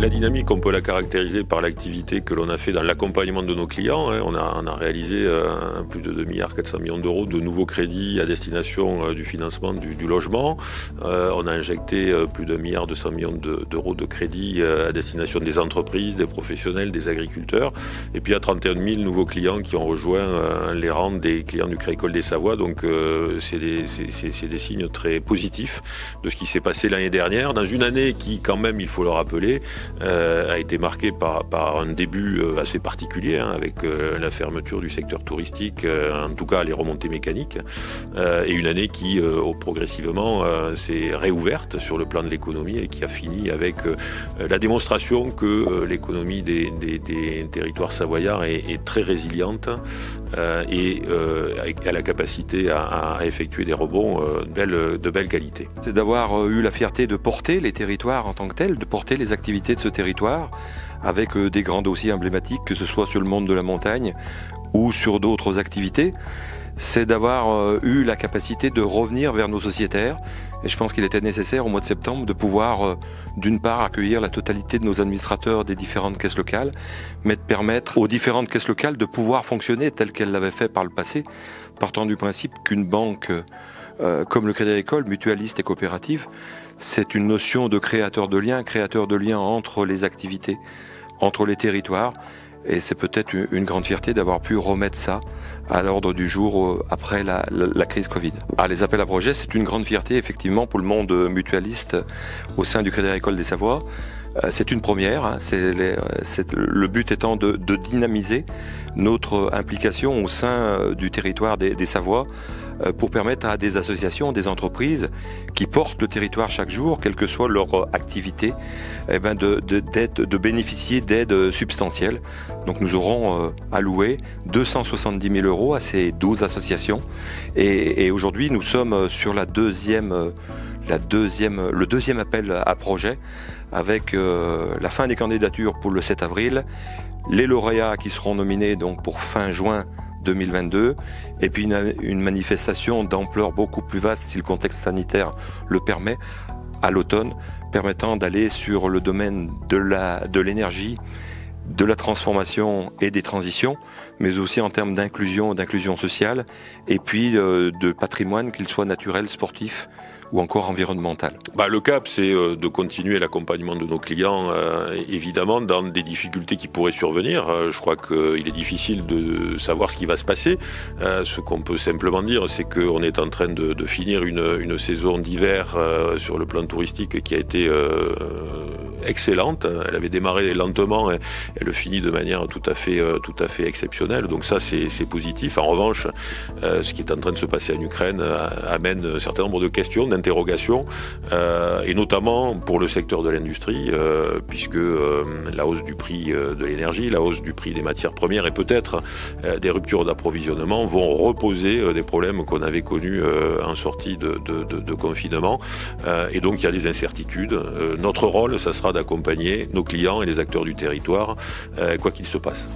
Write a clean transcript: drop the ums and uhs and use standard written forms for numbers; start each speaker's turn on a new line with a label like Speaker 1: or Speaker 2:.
Speaker 1: La dynamique, on peut la caractériser par l'activité que l'on a fait dans l'accompagnement de nos clients. On a réalisé plus de 2,4 milliards d'euros de nouveaux crédits à destination du financement du logement. On a injecté plus de 1,2 milliard d'euros de crédits à destination des entreprises, des professionnels, des agriculteurs. Et puis il y a 31 000 nouveaux clients qui ont rejoint les rangs des clients du Crédit Agricole des Savoies. Donc c'est des signes très positifs de ce qui s'est passé l'année dernière, dans une année qui, quand même, il faut le rappeler, a été marquée par un début assez particulier, avec la fermeture du secteur touristique, en tout cas les remontées mécaniques, et une année qui progressivement s'est réouverte sur le plan de l'économie et qui a fini avec la démonstration que l'économie des territoires savoyards est très résiliente et a la capacité à effectuer des rebonds de belle qualité.
Speaker 2: C'est d'avoir eu la fierté de porter les territoires en tant que tels, de porter les activités de ce territoire avec des grands dossiers emblématiques, que ce soit sur le monde de la montagne ou sur d'autres activités. C'est d'avoir eu la capacité de revenir vers nos sociétaires. Et je pense qu'il était nécessaire au mois de septembre de pouvoir, d'une part, accueillir la totalité de nos administrateurs des différentes caisses locales, mais de permettre aux différentes caisses locales de pouvoir fonctionner telles qu'elles l'avaient fait par le passé, partant du principe qu'une banque comme le Crédit Agricole, mutualiste et coopérative, c'est une notion de créateur de liens entre les activités, entre les territoires. Et c'est peut-être une grande fierté d'avoir pu remettre ça à l'ordre du jour après la crise Covid. Les appels à projets, c'est une grande fierté effectivement pour le monde mutualiste au sein du Crédit Agricole des Savoies. C'est une première, le but étant de dynamiser notre implication au sein du territoire des Savoies pour permettre à des associations, des entreprises qui portent le territoire chaque jour, quelle que soit leur activité, de bénéficier d'aides substantielles. Donc nous aurons alloué 270 000 euros à ces 12 associations et aujourd'hui nous sommes sur le deuxième appel à projet avec la fin des candidatures pour le 7 avril, les lauréats qui seront nominés donc pour fin juin 2022 et puis une manifestation d'ampleur beaucoup plus vaste si le contexte sanitaire le permet à l'automne, permettant d'aller sur le domaine de l'énergie, de la transformation et des transitions, mais aussi en termes d'inclusion sociale et puis de patrimoine, qu'il soit naturel, sportif ou encore environnemental.
Speaker 1: Le cap, c'est de continuer l'accompagnement de nos clients, évidemment, dans des difficultés qui pourraient survenir. Je crois qu'il est difficile de savoir ce qui va se passer. Ce qu'on peut simplement dire, c'est qu'on est en train de finir une saison d'hiver sur le plan touristique qui a été excellente. Elle avait démarré lentement et elle finit de manière tout à fait exceptionnelle. Donc ça, c'est positif. En revanche, ce qui est en train de se passer en Ukraine amène un certain nombre de questions, d'interrogations, et notamment pour le secteur de l'industrie, puisque la hausse du prix de l'énergie, la hausse du prix des matières premières et peut-être des ruptures d'approvisionnement vont reposer des problèmes qu'on avait connus en sortie de confinement. Et donc il y a des incertitudes. Notre rôle, ça sera d'accompagner nos clients et les acteurs du territoire, quoi qu'il se passe.